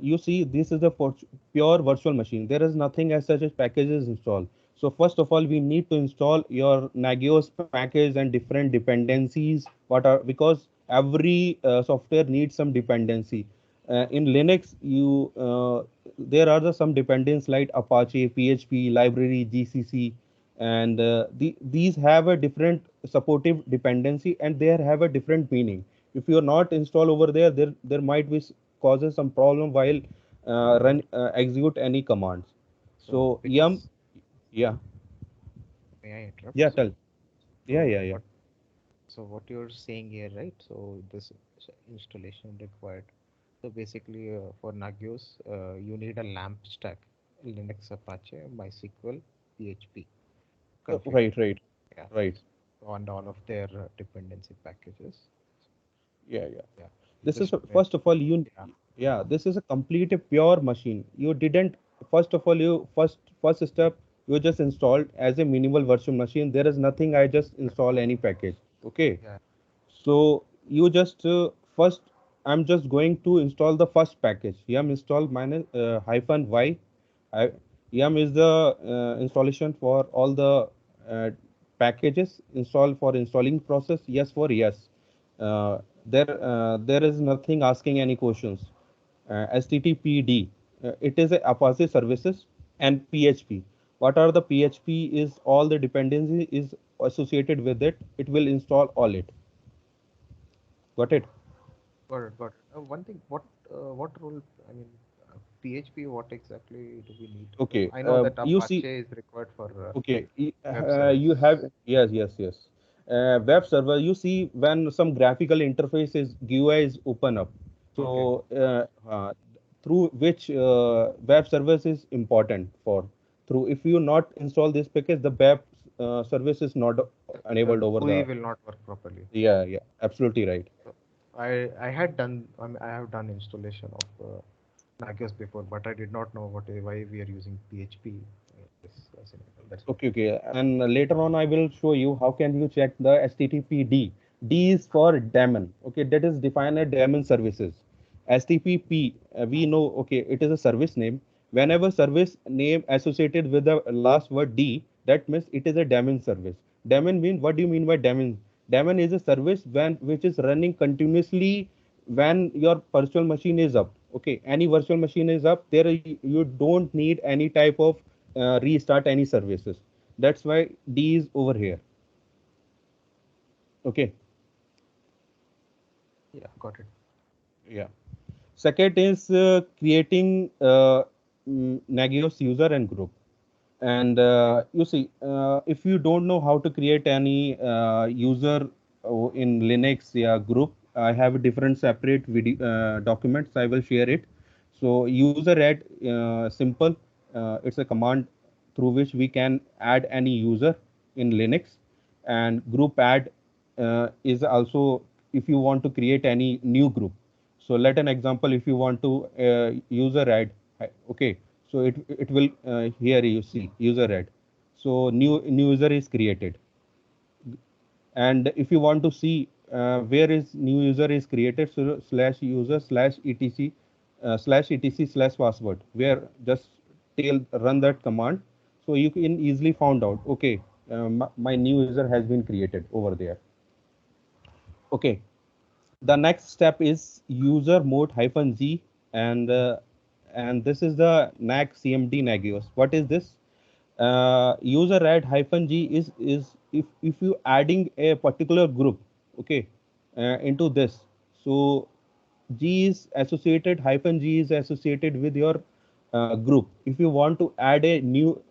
you see, this is a pure virtual machine. There is nothing as such as packages installed. So first of all, we need to install your Nagios package and different dependencies. What are, because every software needs some dependency. In Linux, there are some dependencies like Apache, PHP, library, GCC, and these have a different supportive dependency, and they have a different meaning. If you are not installed over there, there might be causes some problem while run execute any commands. So So yum, because yeah, may I interrupt? yeah, tell, yeah, So yeah, yeah. what what you're saying here, right? So this installation required. So basically, for Nagios, you need a LAMP stack, Linux, Apache, MySQL, PHP configured. Right, right, Yeah, right. on all of their dependency packages. Yeah, yeah. Yeah, you This is just first of all, you, yeah. yeah, this is a complete a pure machine. You didn't, first of all, you first step, you just installed as a minimal virtual machine. There is nothing, I just install any package. Okay. Yeah, So you just first, I'm just going to install the first package. Yum install minus hyphen y. I, Yum is the installation for all the uh, packages. Install for installing process. Yes for yes. There is nothing asking any questions. HTTPD. It is a Apache services and PHP. What are the PHP is all the dependency is associated with it. It will install all it. Got it? got it, got it. One thing, what role? I mean, PHP. What exactly do we need? Okay. I know that You Apache see, is required for okay, web you servers. have, yes, yes, yes. Web server, you see when some graphical interface is GUI is open up. Okay, So through which web service is important for, through, if you not install this package, the web service is not the enabled over GUI the, will not work properly. yeah, yeah, absolutely right. So I had done I have done installation of Nagios before, but I did not know why we are using PHP in this scenario. That's why. Okay, okay. And later on, I will show you how can you check the HTTPD. D is for daemon. Okay, that is defined as daemon services. HTTP, we know, okay, it is a service name. Whenever service name associated with the last word D, that means it is a daemon service. Daemon mean, what do you mean by daemon? Daemon is a service which is running continuously when your virtual machine is up. Okay, any virtual machine is up, there you don't need any type of restart any services. That's why D is over here. Okay. Yeah, got it. Yeah. Second is creating Nagios user and group. And you see, if you don't know how to create any user in Linux, yeah, group, I have a different separate video documents. I will share it. So user add, simple. It's a command through which we can add any user in Linux, and group add is also if you want to create any new group. So let an example, if you want to user add, okay, so it will here you see user add. So new user is created, and if you want to see where is new user is created, so slash user slash etc slash password, where just tail run that command, so you can easily found out, okay, my new user has been created over there. Okay, the next step is user mode hyphen g, and this is the nag cmd nagios. What is this? User add hyphen g is if you adding a particular group, okay, into this. So g is associated, hyphen g is associated with your group. If you want to add a new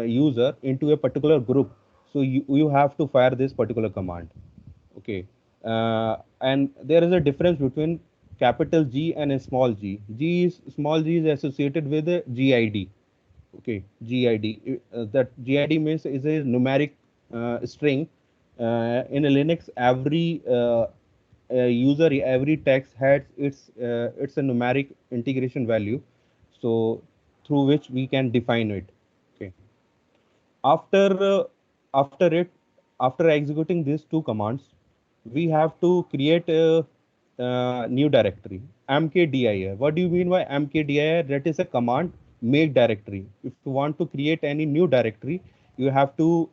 user into a particular group, so you have to fire this particular command. Okay. And there is a difference between capital G and a small g. Small g is associated with a GID. Okay, GID. That GID means is a numeric string. In a Linux, every user, every text has it's a numeric integration value. So through which we can define it. Okay. After after it, after executing these two commands, we have to create. new directory. mkdir. What do you mean by mkdir? That is a command, make directory. If you want to create any new directory, you have to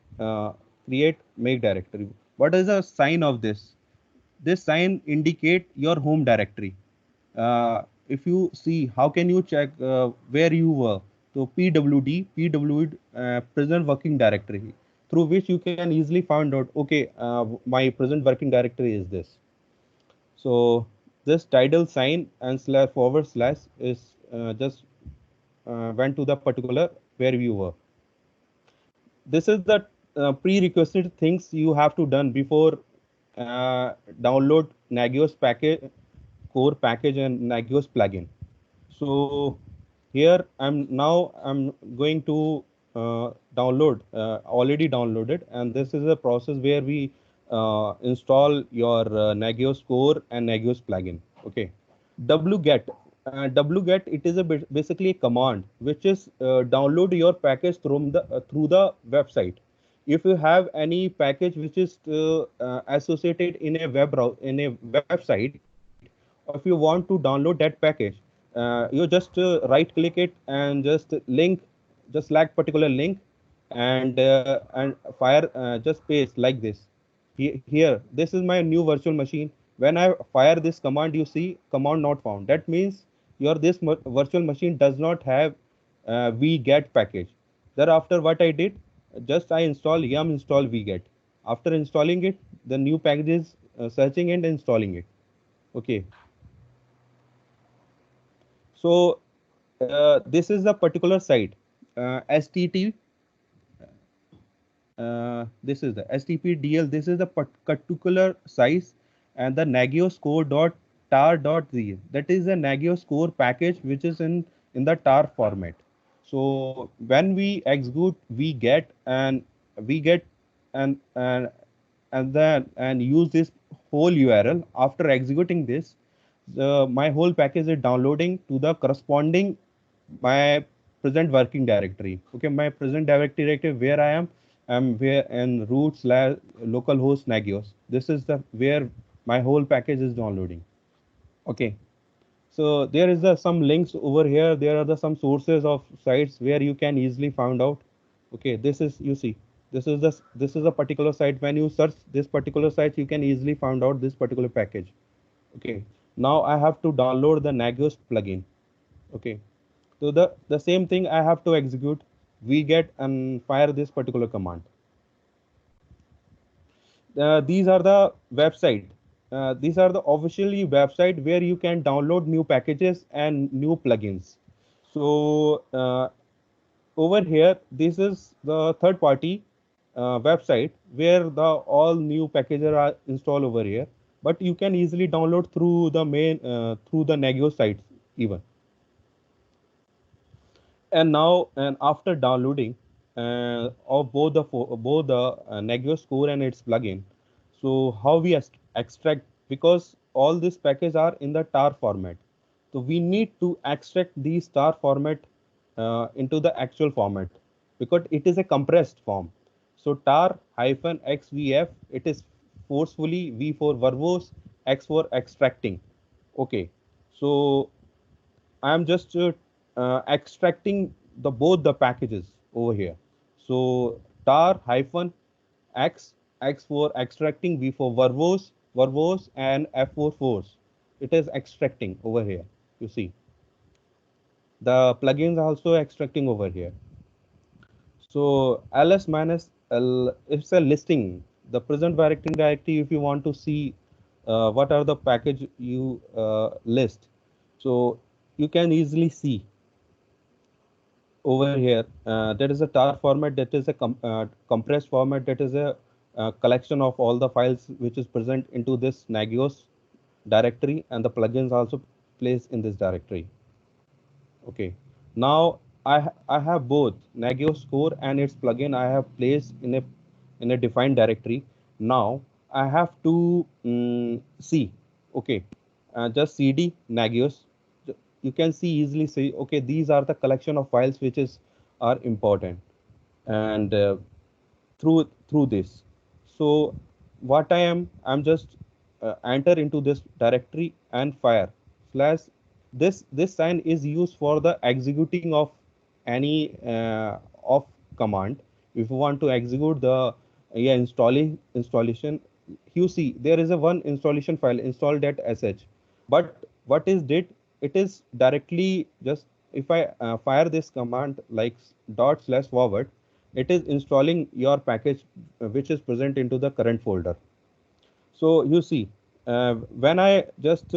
create make directory. What is the sign of this? This sign indicate your home directory. If you see, how can you check where you were? So pwd, present working directory, through which you can easily find out, okay, my present working directory is this. So this title sign and slash forward slash is just went to the particular where you were. This is the prerequisite things you have to done before download Nagios package, core package and Nagios plugin. So here I'm going to download already downloaded, and this is a process where we install your Nagios core and Nagios plugin. Okay, wget. Wget, it is a basically a command which is download your package through the website. If you have any package which is associated in a in a website, or if you want to download that package, you just right click it and just link, just select particular link, and fire just paste like this. Here, this is my new virtual machine. When I fire this command, you see command not found. That means your this virtual machine does not have vget package. Thereafter, what I did, just I install yum install vget. After installing it, the new package is searching and installing it. Okay, so this is the particular site, STT. This is the STPDL. This is the particular size, and the Nagios core dot tar.z. That is the Nagios core package which is in the tar format. So when we execute, we get and and then and use this whole URL. After executing this, my whole package is downloading to the corresponding my present working directory. Okay, my present directory where I am. I'm where in root slash localhost Nagios. This is the where my whole package is downloading. Okay, so there is some links over here. There are some sources of sites where you can easily find out. Okay, this is, you see, this is a particular site. When you search this particular site, you can easily find out this particular package. Okay, now I have to download the Nagios plugin. Okay, so the same thing I have to execute. We get and fire this particular command. These are the website. These are the officially website where you can download new packages and new plugins. So over here, this is the third party website where the all new packages are installed over here. But you can easily download through the main through the Nagios sites even. And now, and after downloading of both the Nagios core and its plugin, so how we extract, because all these packages are in the tar format, so we need to extract these tar format into the actual format, because it is a compressed form. So tar hyphen xvf, it is forcefully v for verbose, x for extracting. Okay, so I am just extracting the both the packages over here. So tar hyphen x, x for extracting, v for verbose, and f for force. It is extracting over here. You see, the plugins are also extracting over here. So ls minus l, it's a listing. The present working directory, if you want to see what are the package you list, so you can easily see over here. There is a tar format, that is a compressed format, that is a collection of all the files which is present into this Nagios directory, and the plugins also placed in this directory. Okay, now I have both Nagios core and its plugin I have placed in a defined directory. Now I have to see. Okay, just cd Nagios. You can see easily say, okay, these are the collection of files which is are important, and through this. So what I'm just enter into this directory and fire slash. This sign is used for the executing of any of command. If you want to execute the installing installation, you see there is a one installation file install.sh, but what is did it is directly just if I fire this command like dot slash forward, it is installing your package which is present into the current folder. So you see, when I just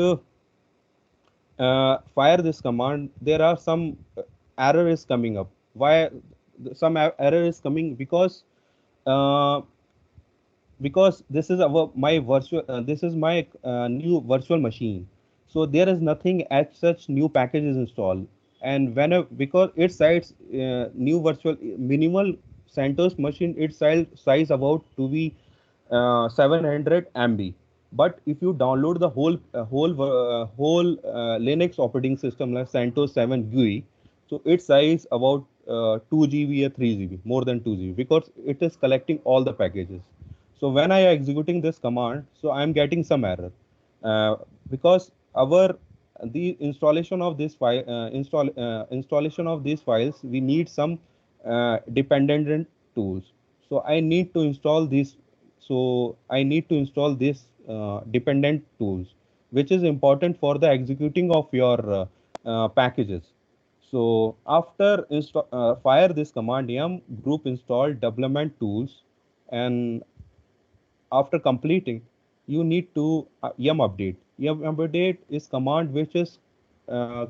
fire this command, there are some error is coming up. Why some error is coming? Uh, because this is our my virtual this is my new virtual machine, so there is nothing as such new packages installed. And whenever because its size new virtual minimal CentOS machine, its size about to be 700 MB. But if you download the whole Linux operating system like CentOS 7 GUI, so its size about 2 GB or 3 GB, more than 2 GB, because it is collecting all the packages. So when I am executing this command, so I am getting some error uh, because our the installation of this file installation of these files, we need some dependent tools. So I need to install this. So I need to install this dependent tools, which is important for the executing of your packages. So after fire this command yum group install development tools, and after completing, you need to yum update. Yum update is command which is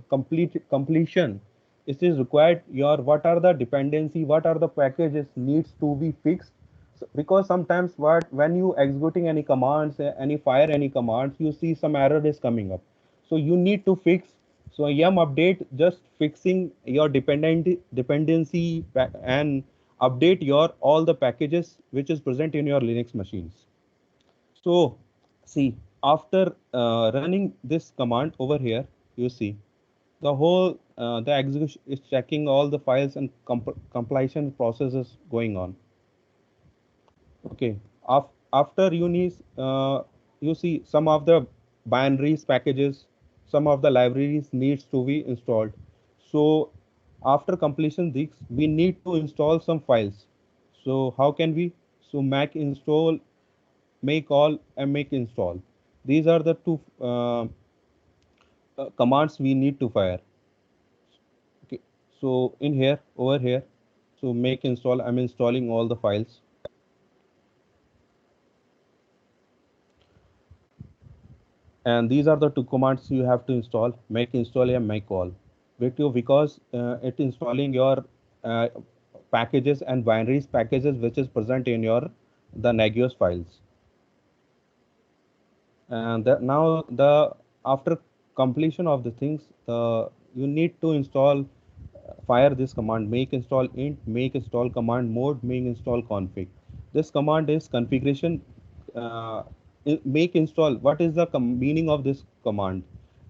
completion. It is required your what are the dependency, what are the packages needs to be fixed. So, because sometimes what when you executing any commands, any fire any commands, you see some error is coming up. So you need to fix. So yum update just fixing your dependency and update your all the packages which is present in your Linux machines. So see, after running this command over here, you see the whole the execution is checking all the files and compilation processes going on. Okay, after you need you see some of the binaries packages, some of the libraries needs to be installed. So after completion this, we need to install some files. So how can we? So make install, make all, and make install. These are the two commands we need to fire. Okay. So in here, over here, so make install, I'm installing all the files. And these are the two commands you have to install: make install and make all. Because it installing your uh, packages and binaries packages which is present in your the Nagios files. And now the after completion of the things, you need to install fire this command make install int, make install command mode, make install config. This command is configuration. uh, Make install, what is the meaning of this command?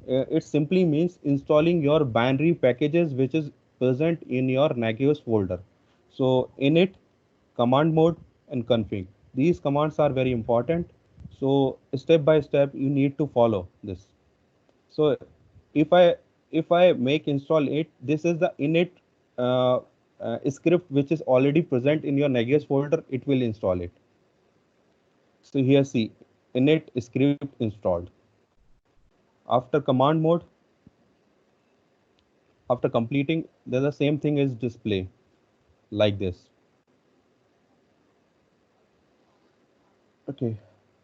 It simply means installing your binary packages which is present in your Nagios folder. So init, command mode, and config, these commands are very important. So step by step you need to follow this. So if I if I make install it, this is the init script which is already present in your Nagios folder. It will install it. So here see init script installed. After command mode, after completing, then the same thing is display like this. Okay.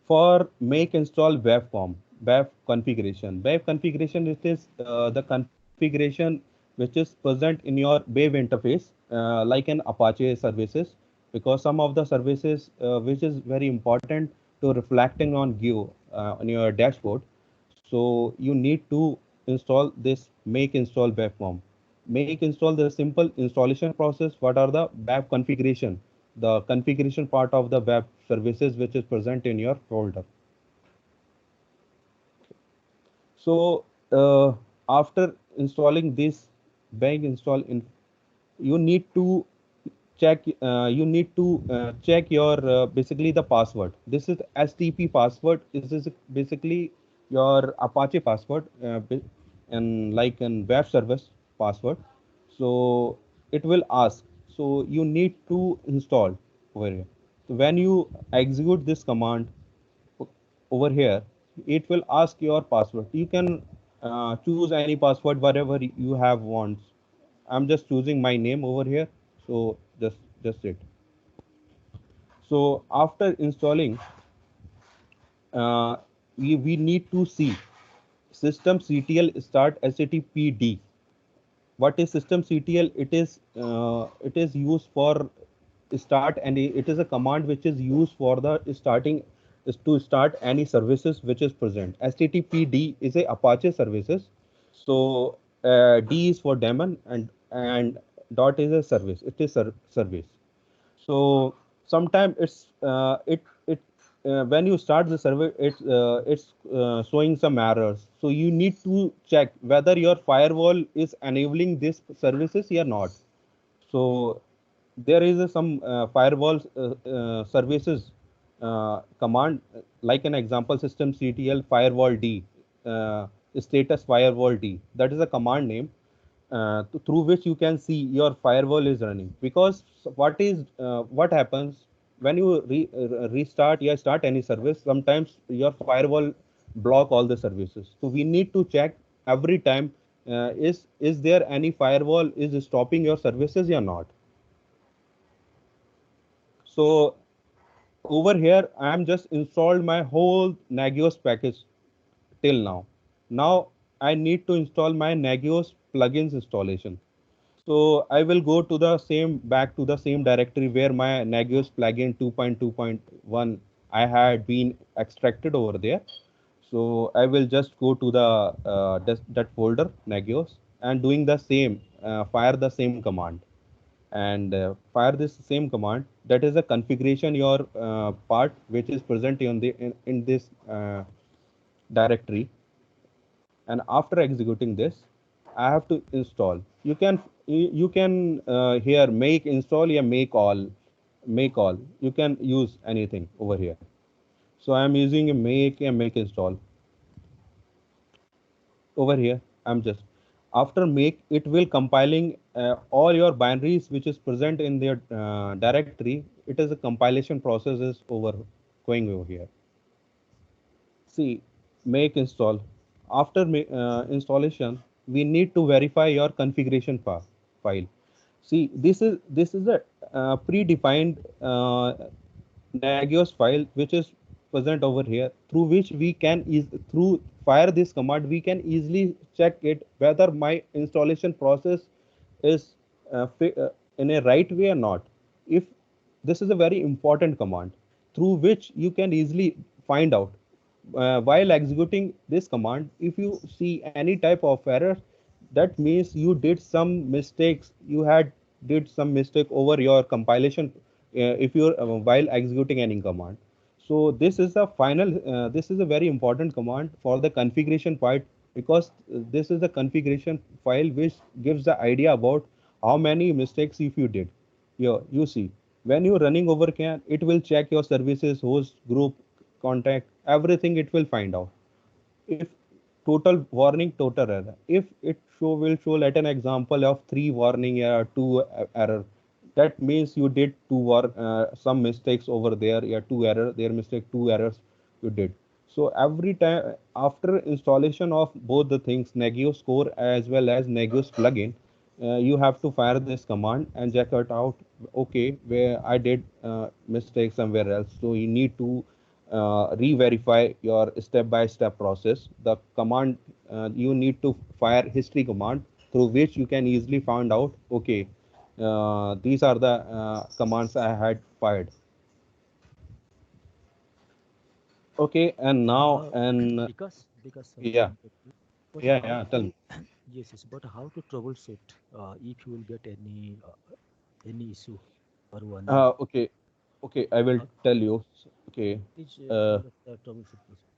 For make install web form, web configuration, it is the configuration which is present in your web interface, like an Apache services, because some of the services which is very important to reflecting on Geo on your dashboard. So you need to install this make install web form. Make install the simple installation process. What are the web configuration? The configuration part of the web services which is present in your folder. So after installing this bank install in, you need to check you need to check your basically the password. This is STP password. This is basically your Apache password, and like an web service password. So it will ask. So you need to install over here. So when you execute this command over here, it will ask your password. You can choose any password whatever you have wants. I'm just choosing my name over here. So just it. So after installing, uh, we need to see systemctl start httpd. What is systemctl? It is used for start, and it is a command which is used for the starting is to start any services which is present. httpd is a Apache services. So D is for daemon, and dot is a service. It is service. So sometimes it when you start the server, it's showing some errors. So you need to check whether your firewall is enabling this services or not. So there is some firewall services command, like an example systemctl firewall d, uh, status firewall d. That is a command name through which you can see your firewall is running. Because what happens when you restart or start any service, sometimes your firewall block all the services. So we need to check every time, is there any firewall is stopping your services or not. So over here I am just installed my whole Nagios package till now. Now I need to install my Nagios plugins installation. So I will go to the same back to the same directory where my Nagios plugin 2.2.1 I had been extracted over there. So I will just go to the that folder Nagios and doing the same, fire the same command, and fire this same command. That is a configuration your part which is present in this directory. And after executing this, I have to install. You can here make install or make all. You can use anything over here. So I am using a make install over here. I'm just after make it will compiling all your binaries which is present in their directory. It is a compilation process is over going over here. See, make install. After installation, we need to verify your configuration file. See, this is a predefined Nagios file which is present over here, through which we can through fire this command we can easily check it whether my installation process is in a right way or not. If this is a very important command through which you can easily find out while executing this command. If you see any type of error, that means you did some mistakes. You had did some mistake over your compilation if you're while executing any command. So this is the final. This is a very important command for the configuration part, because this is the configuration file which gives the idea about how many mistakes if you did. You see, when you're running over can, it will check your services, host, group, contact, everything it will find out. If total warning, total error. If it will show let an example of 3 warning error, 2 error, that means you did some mistakes over there. Yeah, 2 error, their mistake, 2 errors you did. So every time after installation of both the things, Nagios Core as well as Nagios plugin, you have to fire this command and check it out. Okay, where I did mistake somewhere else. So you need to re-verify your step-by-step process. The command you need to fire history command through which you can easily find out. Okay, these are the commands I had fired. Okay, and now and Because sorry to yeah, interrupt you, but yeah, how yeah. Tell to me. yes, yes, but how to troubleshoot if you will get any issue or warning? Okay, okay. I will How, tell you. Okay. please Uh, tell us the troubleshoot process.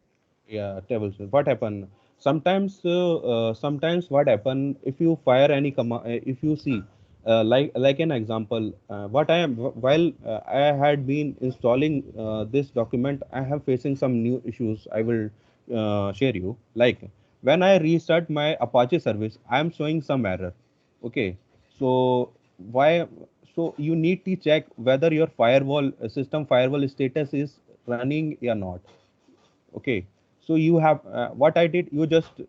Yeah, tables. What happen? Sometimes what happen if you fire any command? If you see, like an example, what I am while I had been installing this document, I have facing some new issues. I will share you. Like when I restart my Apache service, I am showing some error. Okay, so why? So you need to check whether your firewall system firewall status is running or not. Okay, so you have what I did, you just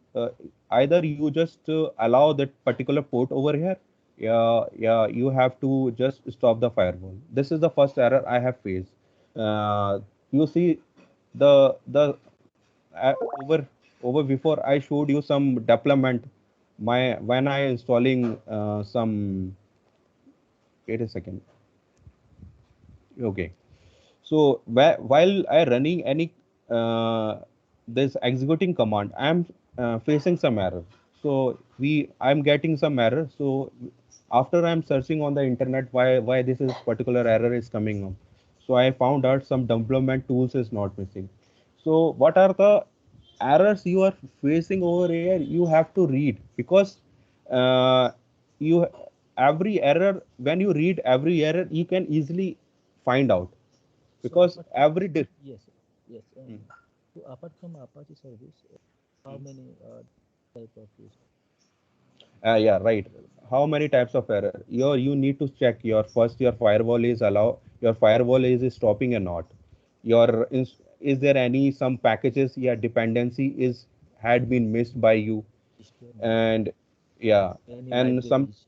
either you just allow that particular port over here. Yeah, you have to just stop the firewall. This is the first error I have faced. You see the uh, over over before I showed you some deployment, my when I installing some, wait a second. Okay, so while I running any this executing command, I'm facing some error. So I'm getting some error. So after I'm searching on the internet why this is particular error is coming up. So I found out some development tools is not missing. So what are the errors you are facing over here? You have to read because uh, you every error, when you read every error you can easily find out So because apart from every yes, yes. Mm. So apart from Apache service, how Mm. many type of use? Yeah, right. How many types of error? You need to check your first your firewall is your firewall is stopping or not. Is there any some packages, yeah, dependency is had been missed by you, Display not and yeah, any and some libraries.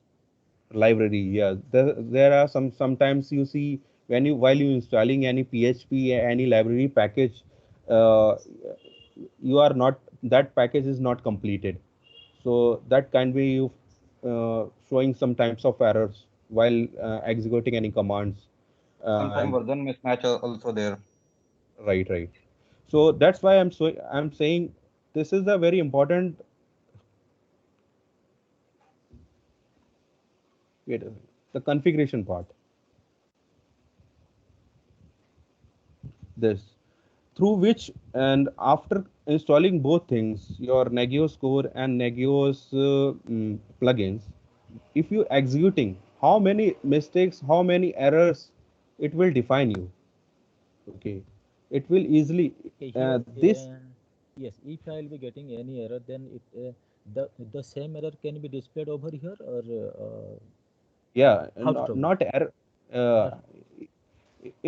library, yeah, there are some sometimes you see when you while you installing any PHP any library package, uh, you are not that package is not completed. So that can be you showing some types of errors while executing any commands. Sometime And version mismatch are also there. right, right. So that's why I'm saying this is a very important. Wait, the configuration part. This through which and after installing both things, your Nagios core and Nagios plugins, if you executing, how many mistakes, how many errors, it will define you. Okay, it will easily Okay, here, this yes, if I will be getting any error, then the same error can be displayed over here, or yeah, how to trouble? not error. Not Uh,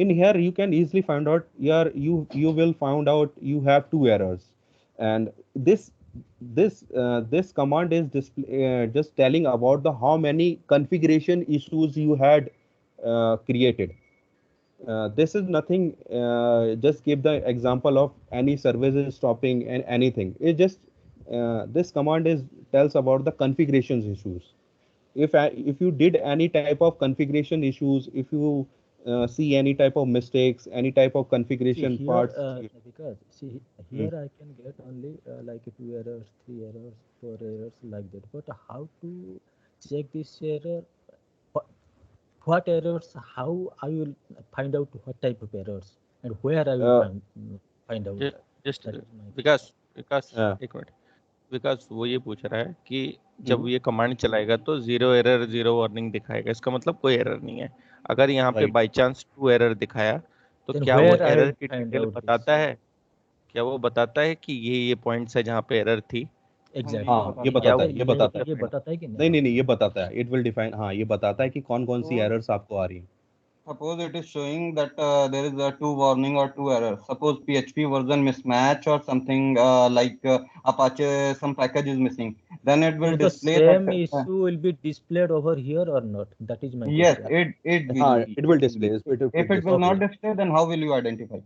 in here you can easily find out here you will find out you have two errors, and this command is just telling about the how many configuration issues you had created. This is nothing. Just give the example of any services stopping and anything. It just this command is tells about the configurations issues. If you did any type of configuration issues, if you see any type of mistakes, any type of see configuration here, parts. because see Mm. here I can get only like two errors, three errors, four errors like that. But how to check this error? What, what errors? How I will find out what type of errors and where I will Uh, find out? Just That is my Vikas Vikas uh, एक minute विकास वो ये पूछ रहा है कि जब mm, ये command चलाएगा तो जीरो एरर जीरो वार्निंग दिखाएगा, इसका मतलब कोई एरर नहीं है। अगर यहाँ पे right. By chance to error दिखाया तो then क्या वो where I एरर will की find डिटेल out this बताता है? क्या वो बताता है कि ये पॉइंट्स है जहाँ पे एरर थी, हाँ जी, ये exactly हाँ, ये बताता है। या बताता वो है, ये खुद बताता है। से ये find- बताता है कि नहीं नहीं? नहीं नहीं, ये बताता है, इट विल डिफाइन। हाँ, ये बताता है कि कौन कौन सी Suppose एरर्स आपको आ रही हैं। suppose it is showing that there is a two warning or two errors. Suppose PHP version mismatch or something like Apache some package is missing. Then it will So the display that. same issue will be displayed over here or not? That is my Yes, question. it will हाँ, be. it It will will display, be. it If will it will display। not Okay. display, then how will you identify?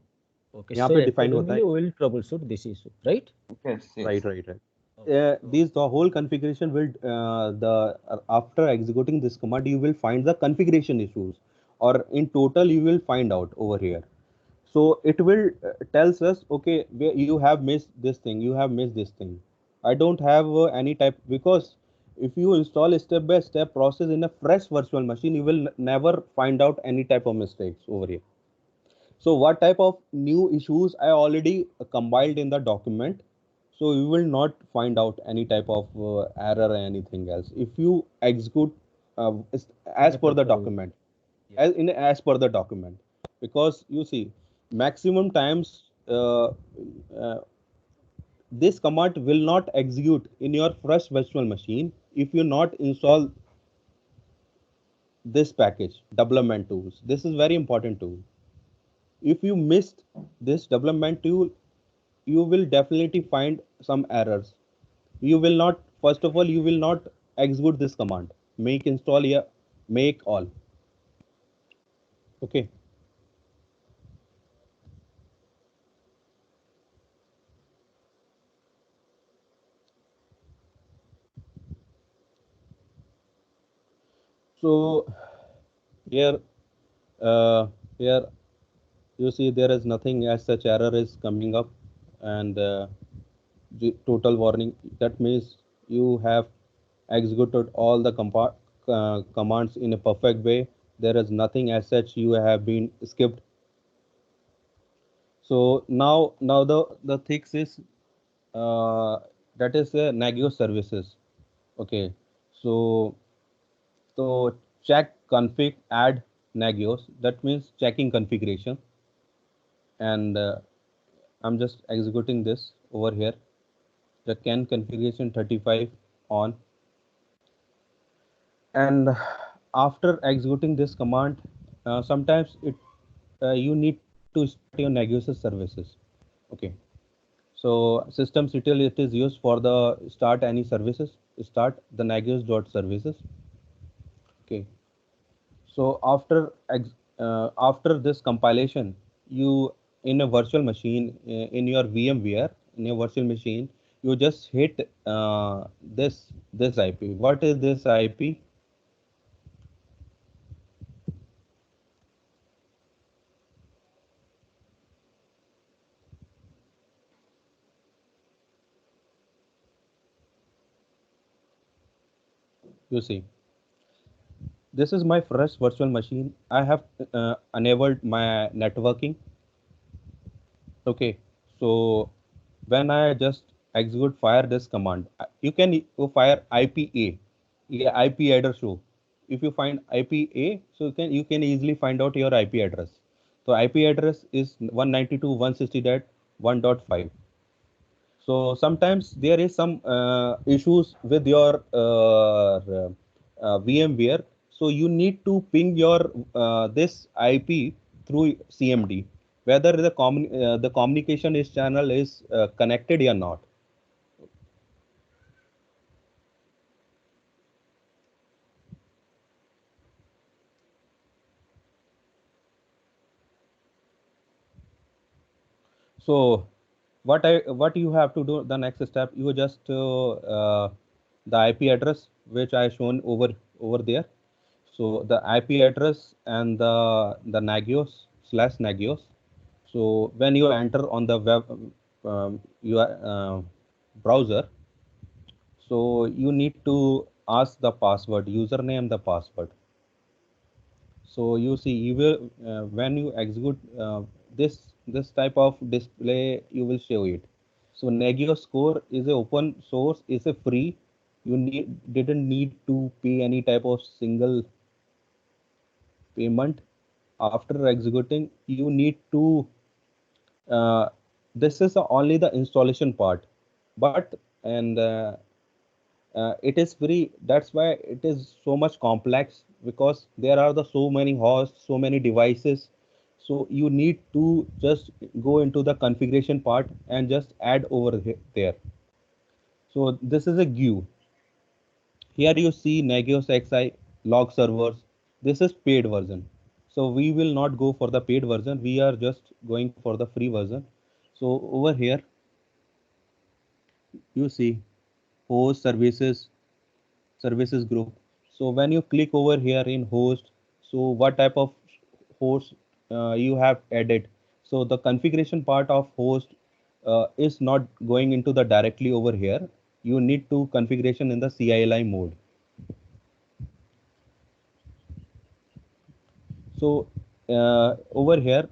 Okay. यहाँ So पे define होता accordingly, है। we will troubleshoot this issue, right? Yes, Right, yes. right, right. Okay. These the whole configuration will the after executing this command you will find the configuration issues, or in total you will find out over here. So it will tells us, okay, you have missed this thing, you have missed this thing. I don't have any type, because if you install a step by step process in a fresh virtual machine, you will never find out any type of mistakes over here. So what type of new issues I already compiled in the document. So you will not find out any type of error or anything else. If you execute as per the document, Yes. as per the document, because you see, maximum times uh, this command will not execute in your fresh virtual machine if you not install this package development tools. This is very important tool. If you missed this development tool, you will definitely find some errors. You will not, first of all, you will not execute this command, make install here, make all. Okay. So here, uh, here you see there is nothing as such error is coming up, and the total warning. That means you have executed all the commands in a perfect way. There is nothing as such you have been skipped. So now the things is uh, that is Nagios services. Okay, so so check config add Nagios. That means checking configuration, and I'm just executing this over here. The can configuration 35 on, and after executing this command, sometimes you need to start your Nagios services. Okay, so systemctl it is used for the start any services. Start the Nagios dot services. Okay, so after this compilation, you in a virtual machine in your VMware in your virtual machine, you just hit this IP. What is this IP? You see, this is my first virtual machine. I have enabled my networking. Okay, so when I just execute fire this command, you can fire IPA, yeah, IP address show. If you find IPA, so you can easily find out your IP address. So IP address is 192.160.1.5. So sometimes there is some issues with your VMware. So you need to ping your this IP through CMD, whether the communication is channel is connected or not. So what you have to do the next step, you just the IP address which I shown over there. So the IP address and the Nagios slash Nagios. So when you enter on the web your browser, so you need to ask the password, username, the password. So you see, you will when you execute this type of display, you will show it. So Nagios Core is a open source, is a free. You didn't need to pay any type of single payment. After executing, you need to uh, this is only the installation part, but and it is free. That's why it is so much complex, because there are so many hosts, so many devices. So you need to just go into the configuration part and just add over there. So this is a GUI. Here you see Nagios XI log servers. This is paid version. So we will not go for the paid version. We are just going for the free version. So over here, you see host services group. So when you click over here in host, so what type of host you have added. So the configuration part of host is not going into the directly over here. You need to configuration in the CLI mode. So over here,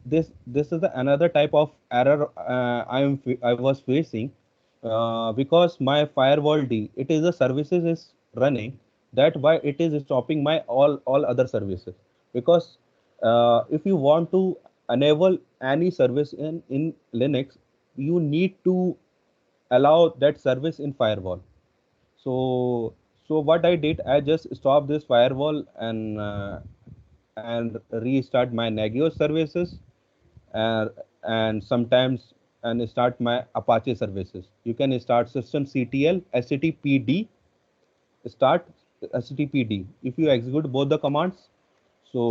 this is another type of error I was facing because my firewall D, it is the services is running, that why it is stopping my all other services. Because if you want to enable any service in Linux, you need to allow that service in firewall. So so what I did, I just stopped this firewall and restart my Nagios services, uh, and sometimes and start my Apache services. You can start systemctl httpd start httpd. If you execute both the commands, so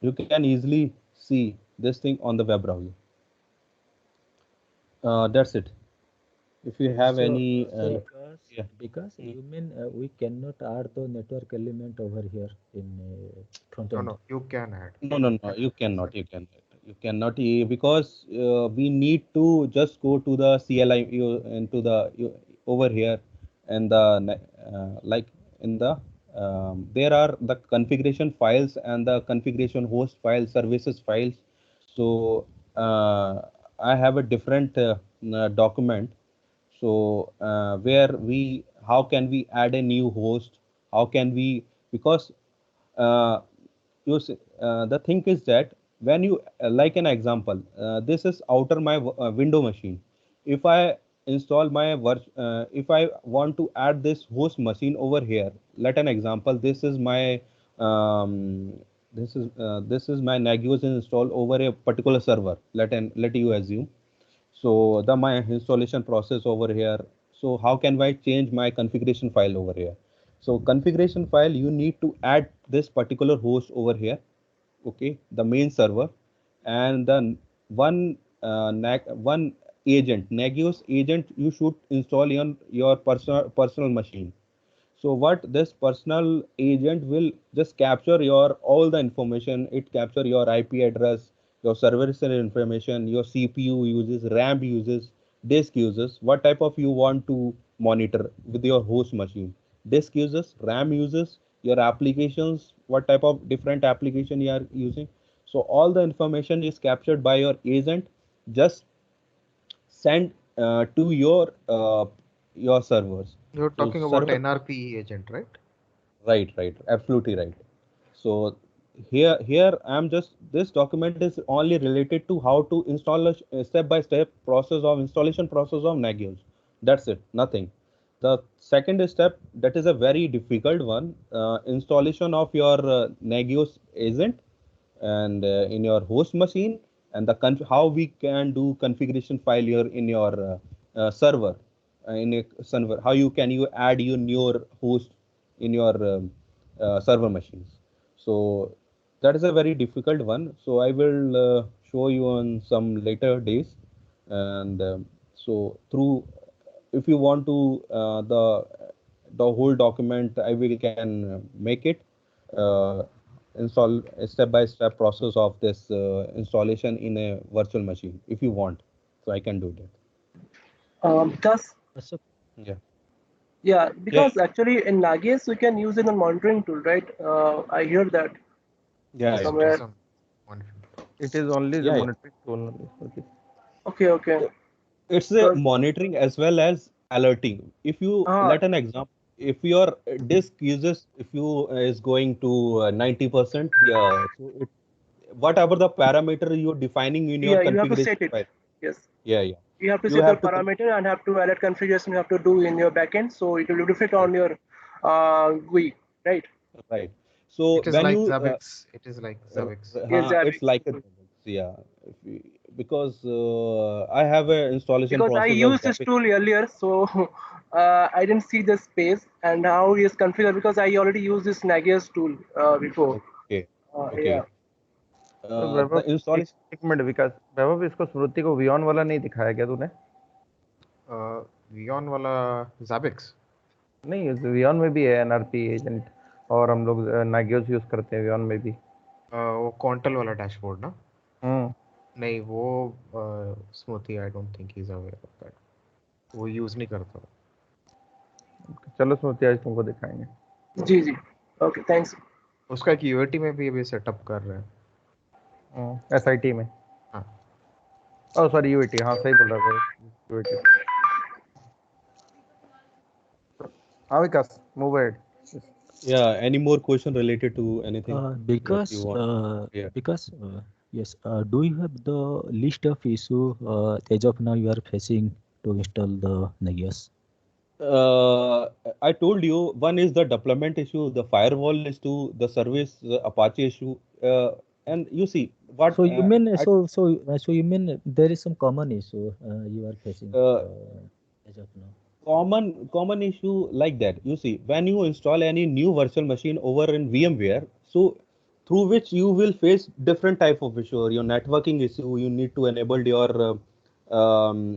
you can easily see this thing on the web browser. That's it. If you have So, any yeah. because Mm. you mean we cannot add the network element over here in front No, end. no, you can add. No, no, no, you cannot. You cannot because we need to just go to the CLI into the over here, and like in the there are the configuration files and the configuration host files, services files. So I have a different document. So where we how can we add a new host? How can we, because uh, the thing is that when you like an example, this is outer my window machine. If I install my if I want to add this host machine over here, let an example, this is my um, this is my Nagios installed over a particular server. Let you assume. So the my installation process over here. So how can I change my configuration file over here? So configuration file, you need to add this particular host over here, okay, the main server, and then one agent, Nagios agent, you should install on your personal machine. So what this personal agent will just capture your all the information. It capture your IP address, your service information, your CPU uses, RAM uses, disk uses, what type of you want to monitor with your host machine. Disk uses, RAM uses, your applications, what type of different application you are using. So all the information is captured by your agent. Just send to your servers. You're So talking about server. NRP agent, right? Right, absolutely right. So here I'm just, this document is only related to how to install a step-by-step process of installation process of Nagios. That's it, nothing. The second step, that is a very difficult one, installation of your Nagios agent and in your host machine, and the how we can do configuration file here in your server, in a server, how you add your host in your server machines. So that is a very difficult one. So I will show you on some later days. And so through, if you want to the whole document, I will can make it uh, install a step-by-step process of this installation in a virtual machine if you want. So I can do that. Because So Yeah. yeah, Yeah. because actually in Nagios we can use it in monitoring tool, right? I hear that Yeah. Yes, Yeah. it is somewhere. on one. It is only the Yeah. Yeah. monitoring tool only. Okay. Okay. It's a Because monitoring as well as alerting. If you uh, let an example, if your disk uses, if you is going to 90%, yeah, so it, whatever the parameter you're defining in your yeah, you have to configuration set it. file, Yes, yeah, yeah, you have to you set your have to parameter and have to alert configuration you have to do in your backend, so it will reflect on your GUI, right? right. So It is when like you Zabbix. It is like Zabbix. Yes, it's Zabbix. like a yeah. If because I have a installation Because I process of used this Zapier. tool earlier, so I didn't see the space and how it is configured because I already used this Nagios tool before. Okay, Yeah. okay. तो The Vaibhav installation. एक minute विकास, वैभव इसको स्मृति को वियॉन वाला नहीं दिखाया क्या तूने? वियॉन वाला Zabbix. नहीं, वियॉन में भी है एनआरपी एजेंट, और हम लोग नागियोस यूज करते हैं वियॉन में भी. वो क्वांटल वाला डैशबोर्ड ना? नहीं, वो smoothie I don't think he is aware of that. वो यूज नहीं करता. चलो स्मृति, आज तुमको दिखाएंगे. जी. Okay, thanks. उसका एक यूएटी में भी अभी सेटअप कर रहे हैं. एसआईटी में. हाँ. Oh sorry, UAT. हाँ सही बोल रहा है UAT. Vikas, move ahead. Yeah. Any more question related to anything that you Because want? Yeah. yes, do you have the list of issue as of now you are facing to install the Nagios? I told you one is the deployment issue, the firewall issue, the service Apache issue, and you see what So you mean I so you mean there is some common issue you are facing uh, as of now? common issue like that. You see, when you install any new virtual machine over in VMware, so through which you will face different type of issue. Your networking issue, you need to enable your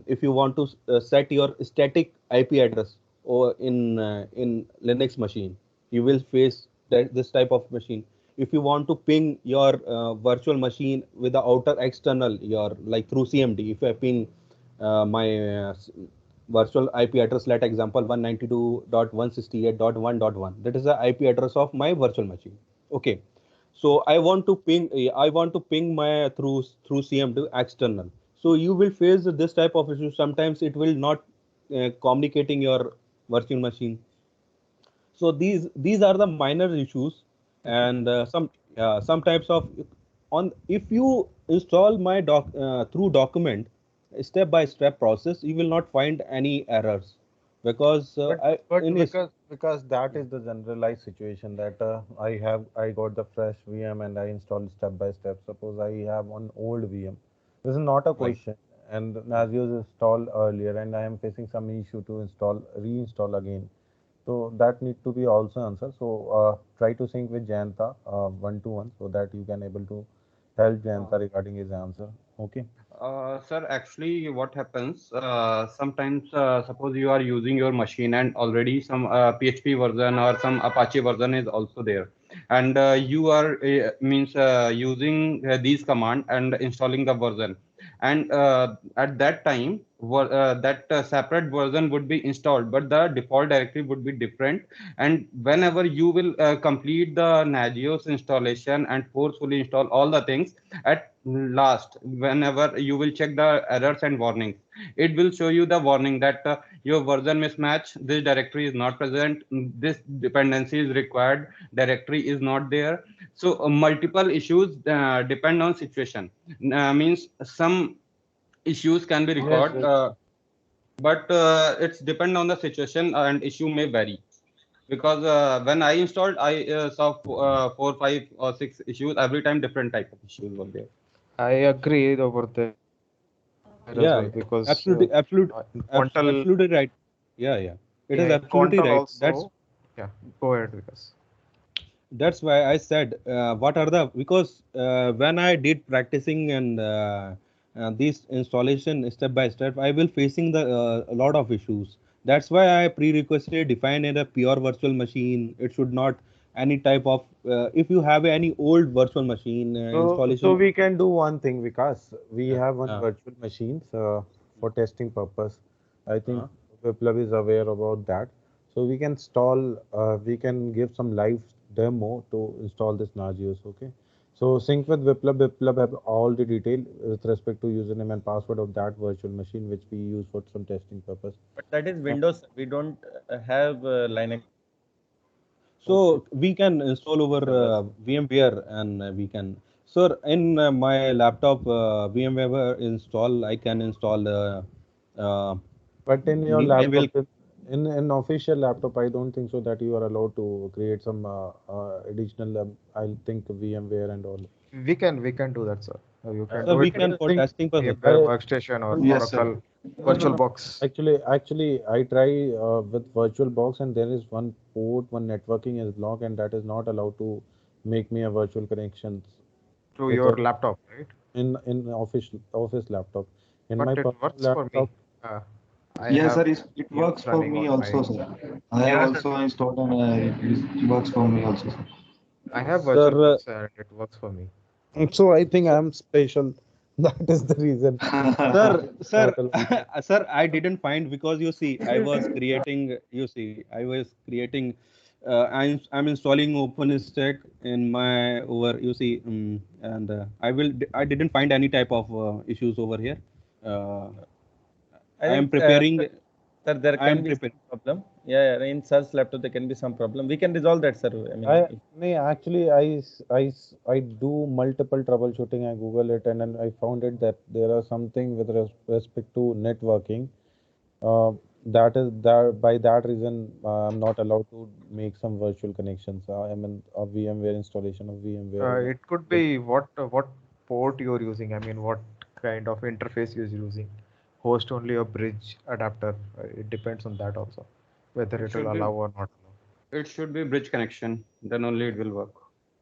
if you want to set your static IP address or in Linux machine, you will face this type of machine. If you want to ping your virtual machine with the outer external, your like through CMD, if I ping my virtual IP address, let example 192.168.1.1. That is the IP address of my virtual machine. Okay, so I want to ping my through CM to external. So you will face this type of issue. Sometimes it will not communicating your virtual machine. So these are the minor issues, and some types of on if you install my through document step by step process, you will not find any errors because But in this. because that is the generalized situation that I got the fresh VM and I installed step by step. Suppose I have one old VM. This is not a Right. question. And as you installed earlier, and I am facing some issue to reinstall again. So that need to be also answered. So try to sync with Jayanta one to one so that you can able to help Jayanta regarding his answer. Okay. Sir, actually, what happens? Sometimes, suppose you are using your machine and already some PHP version or some Apache version is also there, and you are means using these command and installing the version, and at that time, that separate version would be installed, but the default directory would be different. And whenever you will complete the Nagios installation and forcefully install all the things, at last whenever you will check the errors and warnings, it will show you the warning that your version mismatch, this directory is not present, this dependency is required, directory is not there. So multiple issues depend on situation. Means some issues can be Yes, recorded, yes. but it's depend on the situation and issue may vary, because when I installed, I saw 4, 5, or 6 issues every time. Different type of issues were there. I agree over there as well because Yeah, in absolutely, Quantal, absolutely right. Yeah, yeah, yeah, it in is Quantal absolutely right. also, yeah. Go ahead, because That's why I said what are the because when I did practicing and this installation step by step, I will facing the a lot of issues. That's why I prerequisite define in a pure virtual machine. It should not any type of if you have any old virtual machine So installation. we can do one thing, Vikas. We Uh, have one uh, virtual machines for testing purpose. I think uh, Viplav is aware about that. So we can give some live demo to install this Nagios. Okay. So sync with Viplav. Viplav have all the detail with respect to username and password of that virtual machine, which we use for some testing purpose. But that is Uh, Windows. We don't have Linux okay. so we can install over servers. VMware and we can. So in my laptop VMware install, I can install. Uh, But in your I will. laptop, in an official laptop, I don't think so that you are allowed to create some additional, I think VMware and all. we can do that, sir. You can So do we it with can I for think testing purpose. VMware I Workstation or Yes, sir. Oracle no no no. VirtualBox. Actually, I try with VirtualBox, and there is one port, one networking is blocked, and that is not allowed to make me a virtual connections To with your a laptop, right? in office laptop. In But my it personal works for laptop, me. Uh, I Yes, have sir. It works VMs for running me on also, my. sir. I have also installed and it works for me also, sir. I have Sir, VirtualBox and it works for me. so I think I so am special. That is the reason. sir, Not allowed. sir, I didn't find because you see, I was creating. You see, I was creating. I'm installing OpenStack in my over. You see, and I didn't find any type of issues over here. Uh, I I am think preparing. Sir, there I am can be some prepared. problem. Yeah, in such laptop there can be some problem. We can resolve that, sir. I mean, I no, actually I do multiple troubleshooting. I Google it and then I found it that there are something with respect to networking. Uh, that is that by that reason I'm not allowed to make some virtual connections. I mean a VMware installation of VMware. It could be what port you're using. I mean, what kind of interface you're using. Host only or bridge adapter. It depends on that also, whether It it will should be allow or not allow. it should be bridge connection. Then only it will work.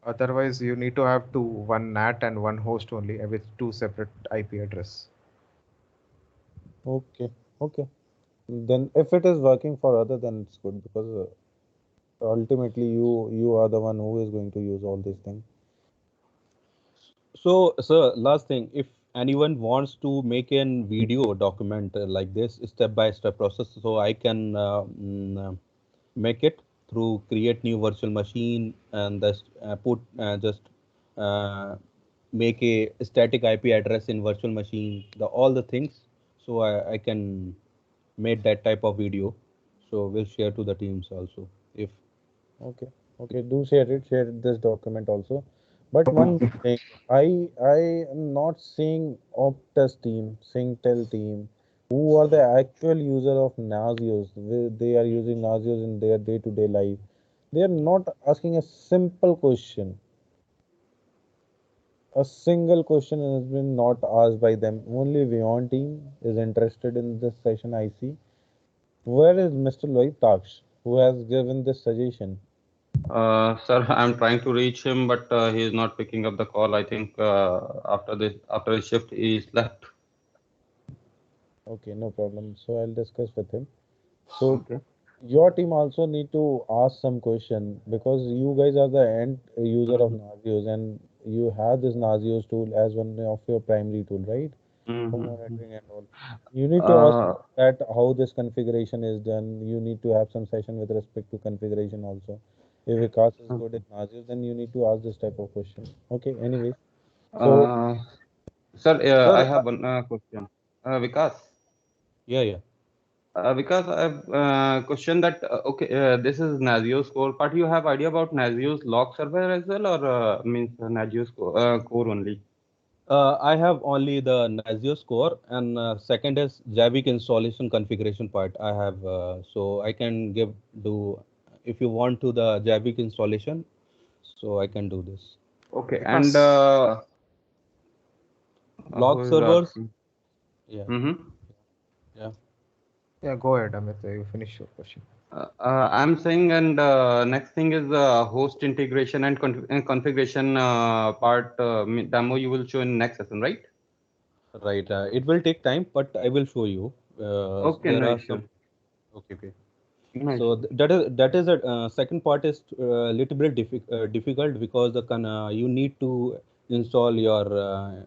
Otherwise, you need to have one NAT and one host only with two separate IP address. Okay, okay. Then if it is working for other, then it's good because ultimately you are the one who is going to use all these things. So, sir, last thing, if anyone wants to make a video document like this step-by-step process, so I can make it through create new virtual machine and put just uh, make a static IP address in virtual machine, all the things. So I can make that type of video. So we'll share to the teams also. If Okay, okay. Do share it. Share this document also. But one thing, I am not seeing Optus team, Singtel team, who are the actual user of Nagios. They are using Nagios in their day-to-day life. They are not asking a simple question. A single question has been not asked by them. Only Vion team is interested in this session. I see. Where is Mr. Lohitaksh, Taksh, who has given this suggestion? Sir, I'm trying to reach him, but he is not picking up the call. I think after his shift, he is left. Okay, no problem. So I'll discuss with him. So Okay. your team also need to ask some question because you guys are the end user of Nagios and you have this Nagios tool as one of your primary tool, right? For Mm-hmm. monitoring and all. You need to ask Uh, that how this configuration is done. You need to have some session with respect to configuration also. If Vikas is good at Nagios, then you need to ask this type of question. Okay, anyways. So uh, Sir, I sir, have one question. Vikas. yeah, yeah. Because I have question that okay, this is Nagios core part. You have idea about Nagios log server as well, or means Nagios core only? I have only the Nazio score, and second is Javik installation configuration part. I have so I can do if you want to the Javik installation, so I can do this. Okay, and Because who Log is servers, asking? yeah, Mm-hmm. yeah. yeah, go ahead, Amit. You finish your question. I'm saying, and next thing is host integration and configuration part demo you will show in next session, right? Right. It will take time, but I will show you. Okay, There no are issue. some. Okay, okay. No So issue. that is a second part is little bit difficult because you need to install your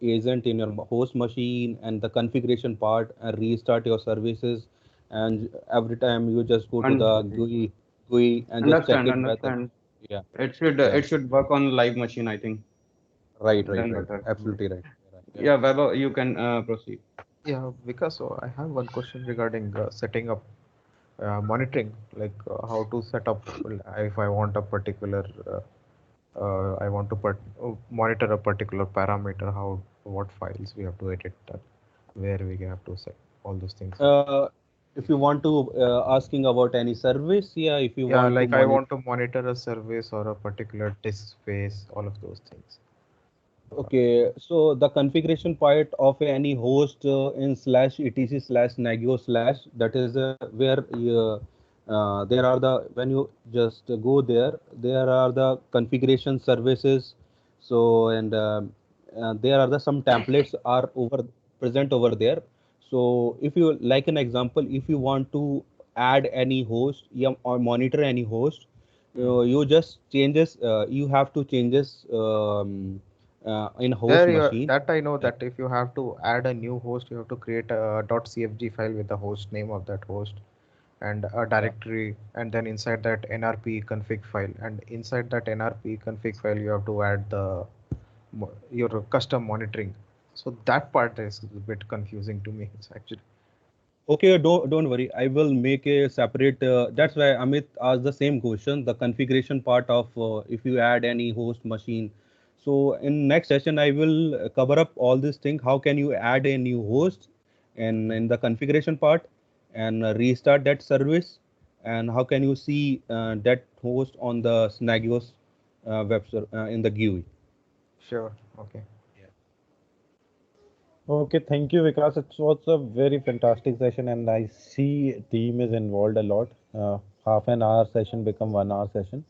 agent in your host machine and the configuration part and restart your services, and every time you just go to And the GUI and just check understand, it whether, understand. yeah, yeah, It should work on live machine, I think. right, Then right, better. absolutely right. Yeah. Yeah, Vaibhav, you can proceed. Yeah, because I have one question regarding setting up monitoring, like how to set up if I want a particular, I want to monitor a particular parameter, how what files we have to edit that, where we have to set all those things up. Uh, if you want to asking about any service, yeah, if you Yeah, want to like I monitor. want to monitor a service or a particular disk space, all of those things. Okay, so the configuration part of any host in slash etc slash nagio slash, that is where there are the when you just go there are the configuration services. So and there are the some templates are over present over there. So if you like an example, if you want to add any host, yeah, or monitor any host, you just changes you have to changes in host There you machine. that I know Yeah, that if you have to add a new host, you have to create a .cfg file with the host name of that host and a yeah, directory, and then inside that nrp config file, and inside that nrp config file you have to add the your custom monitoring. So that part is a bit confusing to me. It's actually Okay, don't worry. I will make a separate. That's why Amit asked the same question. The configuration part of if you add any host machine. So in next session, I will cover up all these things. How can you add a new host, and in the configuration part, and restart that service, and how can you see that host on the Snagios in the GUI. Sure. Okay. Okay, thank you, Vikas. It was a very fantastic session, and I see team is involved a lot. Half an hour session become 1 hour session,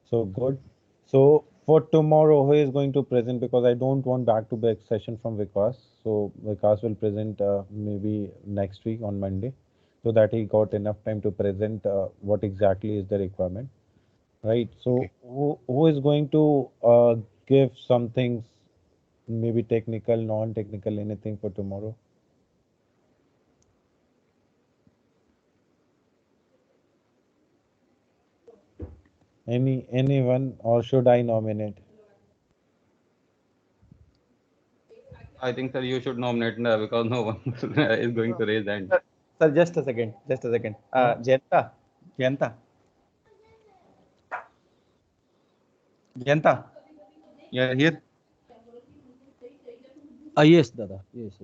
so good. So for tomorrow, who is going to present? Because I don't want back-to-back session from Vikas. So Vikas will present maybe next week on Monday, so that he got enough time to present what exactly is the requirement, right? So Okay. who is going to give some things, maybe technical, non-technical, anything for tomorrow? Anyone, or should I nominate? I think, sir, you should nominate because no one is going to raise hand. Sir, just a second. Just a second. Jayanta. Jayanta. Jayanta. You're here. Yes, Dada. Yes.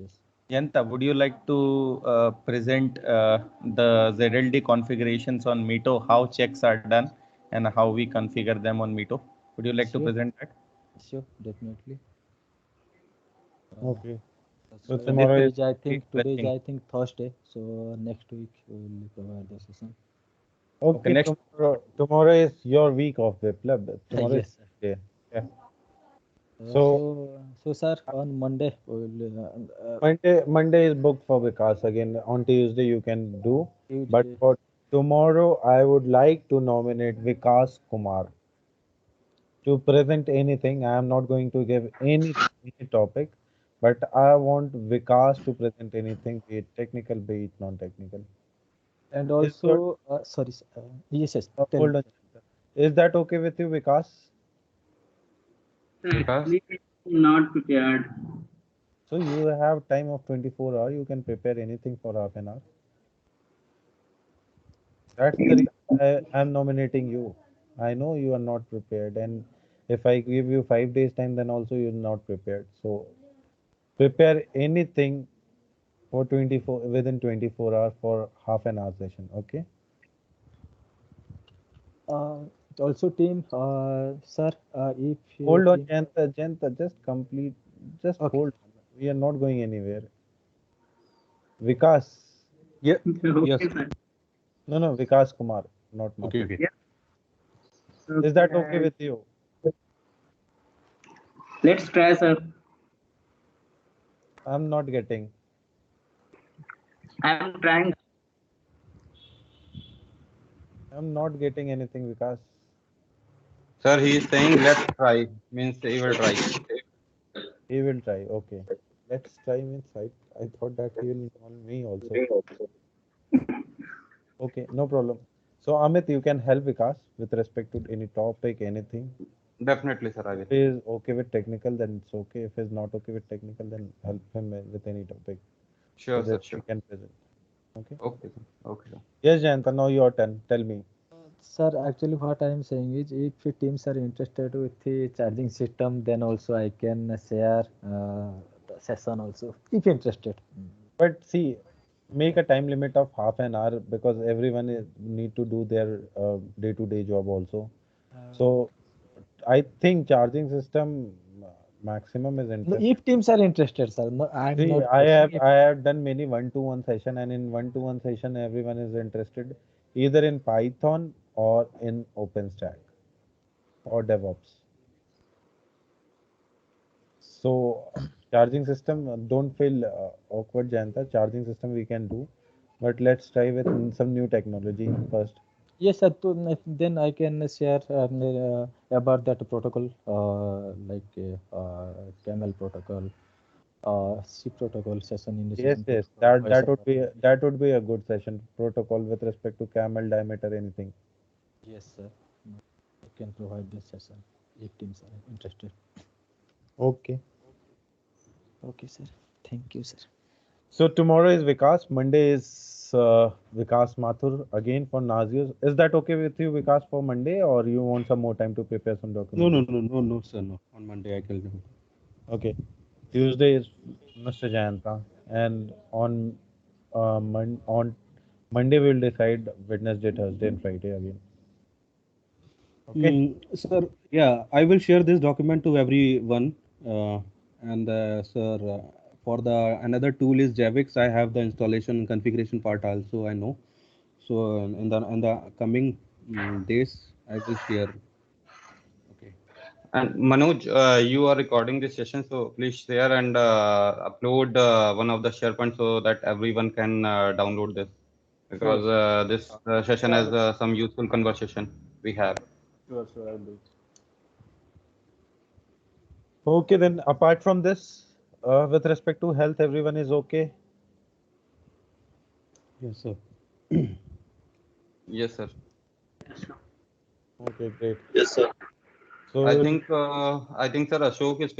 Jayanta, would you like to present the ZLD configurations on Mito, how checks are done, and how we configure them on Mito? Would you like to Sure. present that? Sure, definitely. Okay. So So tomorrow today is is, I think today is, interesting. I think Thursday. So next week we will provide the session. Okay, okay. next. Tomorrow is your week of Biplab. Tomorrow is Yes, sir. day. Yeah. So So sir, on Monday we will Monday is booked for Vikas again. On Tuesday you can do, but Tuesday. for tomorrow I would like to nominate Vikas Kumar to present anything. I am not going to give any topic, but I want Vikas to present anything, be it technical, be it non-technical. And Is your also, sorry, sir, yes, tell me, hold on. sir. Is that okay with you, Vikas? Vikas? Actually, not prepared. So you have time of 24 hours. You can prepare anything for half an hour. That's the reason I'm nominating you. I know you are not prepared, and if I give you 5 days time, then also you're not prepared. So prepare anything for 24 within 24 hours for half an hour session. Okay. Uh, Also, team, sir, if Hold on, team, Janta, just complete. Just okay, hold on. We are not going anywhere. Vikas. Yeah. Yes. Okay, sir. No, Vikas Kumar, not Okay. Mathur. Okay. Yeah. Is Okay. that okay with you? Let's try, sir. I'm not getting. I'm trying. I'm not getting anything, Vikas. Sir, he is saying let's try. Means he will try. He will try. Okay. Let's try means I thought that he will on me also. Okay, no problem. So Amit, you can help Vikas with respect to any topic, anything. Definitely, sir, I will. If he is okay with technical, then it's okay. If he's not okay with technical, then help him with any topic so Sure, sir, that he sure. can present. Okay. Okay, sir. Okay, sir. Yes, Jayanta, now your turn. Tell me. sir, actually, what I am saying is, if the teams are interested with the charging system, then also I can share the session also, if interested. But see, make a time limit of half an hour because everyone need to do their day-to-day job also. So I think charging system maximum is No, interesting. if teams are interested, sir, no, I'm See, not forcing it. I have done many one-to-one session, and in one-to-one session, everyone is interested either in Python or in OpenStack or DevOps. So charging system, don't feel awkward, Janta. Charging system we can do, but let's try with some new technology first. Yes, sir. Then I can share about that protocol, Camel protocol, C protocol, session initiation Yes, protocol, voice over. that would be a good session. Protocol with respect to camel diameter, anything. Yes, sir. I can provide this session if teams are interested. Okay. Okay, sir. Thank you, sir. So tomorrow is Vikas. Monday is Vikas Mathur again for Nagios. Is that okay with you, Vikas, for Monday, or you want some more time to prepare some documents? No, sir, no. On Monday I can do it. Okay. Tuesday is Mr. Jayanta, and on Monday we'll decide Wednesday, Thursday, and Friday again. Okay. Sir, yeah, I will share this document to everyone. And sir, for the another tool is Javix. I have the installation and configuration part also. I know. So in the coming days, I will share. Okay. And Manoj, you are recording this session, so please share and upload one of the SharePoint so that everyone can download this, because this session has some useful conversation we have. Sure, I'll do it. Okay, then apart from this, with respect to health, everyone is okay. Yes, sir. Yes, sir. Okay, great. Yes, sir. So I think, sir, Ashok is